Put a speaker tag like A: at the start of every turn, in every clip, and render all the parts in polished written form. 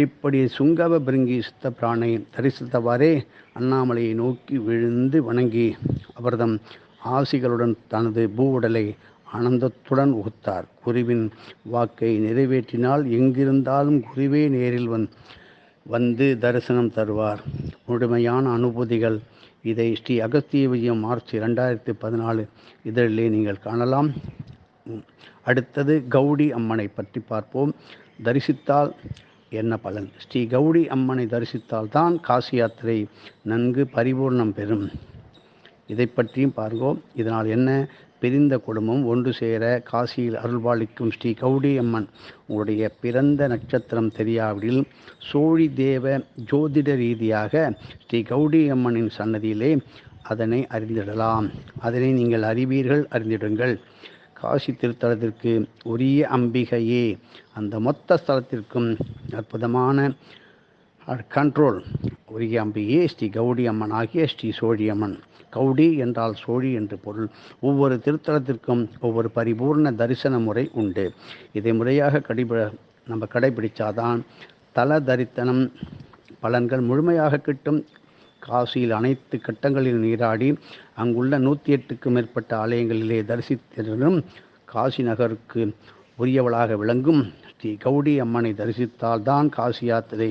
A: இப்படி சுங்கவ பிருங்கி சித்த பிரானை தரிசித்தவாறே அண்ணாமலையை நோக்கி விழுந்து வணங்கி அவர்தம் ஆசிகளுடன் தனது பூவுடலை ஆனந்தத்துடன் உகுத்தார். குருவின் வாக்கை நிறைவேற்றினால் எங்கிருந்தாலும் குருவே நேரில் வந்து தரிசனம் தருவார். முழுமையான அனுபூதிகள். இதை ஸ்ரீ அகஸ்திய விஜயம் மார்ச் 2014 இதழிலே நீங்கள் காணலாம். அடுத்தது கௌடி அம்மனை பற்றி பார்ப்போம். தரிசித்தால் என்ன பலன்? ஸ்ரீ கௌடி அம்மனை தரிசித்தால் தான் காசி யாத்திரை நன்கு பரிபூர்ணம் பெறும். இதை பற்றியும் பார்ப்போம். இதனால் என்ன? பிரிந்த குடும்பம் ஒன்று சேர காசியில் அருள்பாலிக்கும் ஸ்ரீ கௌடி அம்மன். உங்களுடைய பிறந்த நட்சத்திரம் தெரியாவிடில் சோழி தேவ ஜோதிட ரீதியாக ஸ்ரீ கௌடி அம்மனின் சன்னதியிலே அதனை அறிந்திடலாம். அதனை நீங்கள் அறிவீர்கள், அறிந்திடுங்கள். காசி திருத்தலத்திற்கு உரிய அம்பிகையே. அந்த மொத்த ஸ்தலத்திற்கும் அற்புதமான கண்ட்ரோல் உரிய அம்பிகையே ஸ்ரீ கௌடி அம்மன் ஆகிய ஸ்ரீ சோழி அம்மன். கௌடி என்றால் சோழி என்று பொருள். ஒவ்வொரு திருத்தலத்திற்கும் ஒவ்வொரு பரிபூர்ண தரிசன முறை உண்டு. இதை முறையாக நம்ம கடைபிடிச்சாதான் தல தரித்தனம் பலன்கள் முழுமையாக கிட்டும். காசியில் அனைத்து கட்டங்களில் நீராடி அங்குள்ள 108க்கும் மேற்பட்ட ஆலயங்களிலே தரிசித்திலும் காசி நகருக்கு உரியவளாக விளங்கும் ஸ்ரீ கௌடி அம்மனை தரிசித்தால்தான் காசி யாத்திரை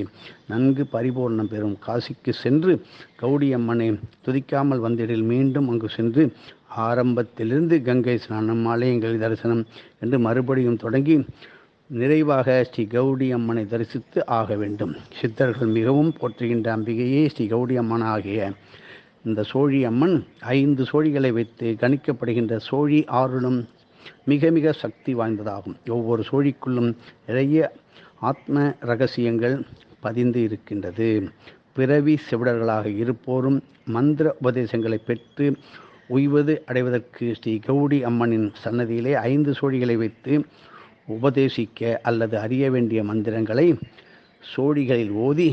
A: நன்கு பரிபூர்ணம் பெறும். காசிக்கு சென்று கௌடி அம்மனை துதிக்காமல் வந்திடில் மீண்டும் அங்கு சென்று ஆரம்பத்திலிருந்து கங்கை ஸ்நானம், ஆலயங்களில் தரிசனம் என்று மறுபடியும் தொடங்கி நிறைவாக ஸ்ரீ கௌடி அம்மனை தரிசித்து ஆக வேண்டும். சித்தர்கள் மிகவும் போற்றுகின்ற அம்பிகையே ஸ்ரீ கௌடி அம்மன் ஆகிய இந்த சோழி அம்மன் 5 சோழிகளை வைத்து கணிக்கப்படுகின்ற சோழி ஆறுலும் மிக மிக சக்தி வாய்ந்ததாகும். ஒவ்வொரு சோழிக்குள்ளும் நிறைய ஆத்ம ரகசியங்கள் பதிந்து இருக்கின்றது. பிறவி செவிடர்களாக இருப்போரும் மந்திர உபதேசங்களை பெற்று உய்வது அடைவதற்கு ஸ்ரீ கௌடி அம்மனின் சன்னதியிலே 5 சோழிகளை வைத்து உபதேசிக்க அல்லது அறிய வேண்டிய மந்திரங்களை சோழிகளில் ஓதி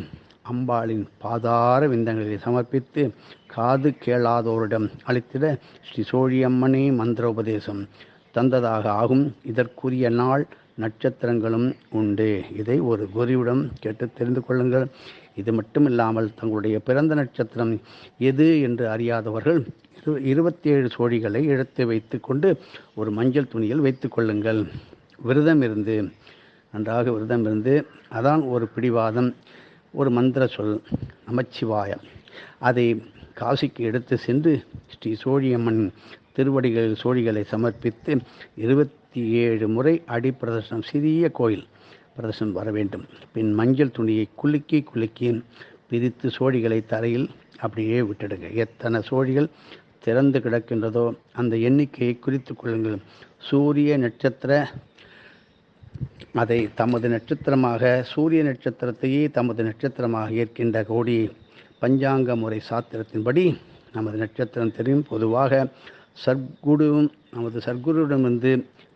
A: அம்பாளின் பாதார விந்தங்களை சமர்ப்பித்து காது கேளாதோரிடம் அளித்திட ஸ்ரீ சோழி அம்மனே மந்திர உபதேசம் தந்ததாக ஆகும். இதற்குரிய நாள் நட்சத்திரங்களும் உண்டு. இதை ஒரு குருவிடம் கேட்டு தெரிந்து கொள்ளுங்கள். இது மட்டும் இல்லாமல் தங்களுடைய பிறந்த நட்சத்திரம் எது என்று அறியாதவர்கள் 27 சோழிகளை எடுத்து வைத்து கொண்டு ஒரு மஞ்சள் துணியில் வைத்து கொள்ளுங்கள். நன்றாக விரதம் இருந்து அதான் ஒரு பிடிவாதம், ஒரு மந்திர சொல் நமச்சிவாயம். அதை காசிக்கு எடுத்து சென்று ஸ்ரீ சோழி அம்மன் திருவடிகளில் சோழிகளை சமர்ப்பித்து 27 முறை அடி பிரதர்சனம், சிறிய கோயில் பிரதர்சனம் வர வேண்டும். பின் மஞ்சள் துணியை குலுக்கி பிரித்து சோழிகளை தரையில் அப்படியே விட்டுடுங்க. எத்தனை சோழிகள் திறந்து கிடக்கின்றதோ அந்த எண்ணிக்கையை குறித்து கொள்ளுங்கள். சூரிய நட்சத்திர அதை தமது நட்சத்திரமாக, சூரிய நட்சத்திரத்தையே தமது நட்சத்திரமாக ஏற்கின்ற கோடி பஞ்சாங்க முறை சாத்திரத்தின்படி நமது நட்சத்திரம் தெரியும். பொதுவாக நமது சர்க்குருவிடமிருந்து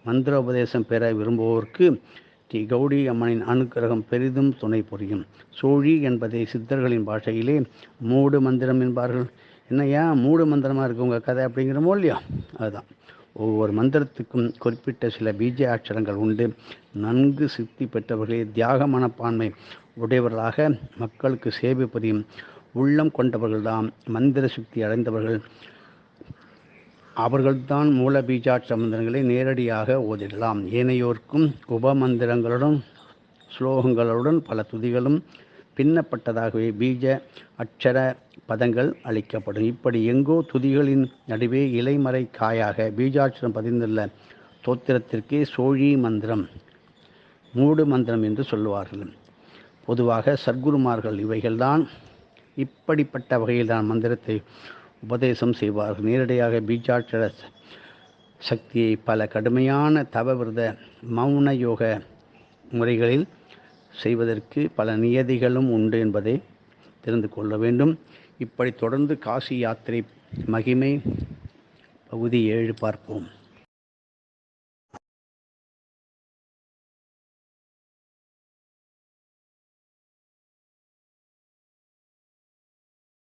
A: மந்திரோபதேசம் பெற விரும்புவோருக்கு ஸ்ரீ கௌடி அம்மனின் அனுக்கிரகம் பெரிதும் துணை புரியும். சோழி என்பதை சித்தர்களின் பாஷையிலே மூடு மந்திரம் என்பார்கள். என்னையா மூடு மந்திரமாக இருக்கு உங்கள் கதை அப்படிங்கிறமோ இல்லையா? அதுதான். ஒவ்வொரு மந்திரத்துக்கும் குறிப்பிட்ட சில பீஜ அட்சரங்கள் உண்டு. நன்கு சித்தி பெற்றவர்களே தியாக மனப்பான்மை உடையவர்களாக மக்களுக்கு சேவை புரியும் உள்ளம் கொண்டவர்கள்தான் மந்திர சக்தி அடைந்தவர்கள். அவர்கள்தான் மூல பீஜாட்ச மந்திரங்களை நேரடியாக ஓதிடலாம். ஏனையோருக்கும் உபமந்திரங்களுடன் ஸ்லோகங்களுடன் பல துதிகளும் பின்னப்பட்டதாகவே பீஜ அட்சர பதங்கள் அளிக்கப்படும். இப்படி எங்கோ துதிகளின் நடுவே இலைமறை காயாக பீஜாட்சரம் பதிந்துள்ள தோத்திரத்திற்கே சோழி மந்திரம், மூடு மந்திரம் என்று சொல்லுவார்கள். பொதுவாக சர்க்குருமார்கள் இவைகள்தான் இப்படிப்பட்ட வகையில்தான் மந்திரத்தை உபதேசம் செய்வார்கள். நேரடியாக பீஜாட்சர சக்தியை பல கடுமையான தவவிரத மௌன யோக முறைகளில் செய்வதற்கு பல நியதிகளும் உண்டு என்பதை தெரிந்து கொள்ள வேண்டும். இப்படி தொடர்ந்து காசி யாத்திரை மகிமை பகுதி 7 பார்ப்போம்.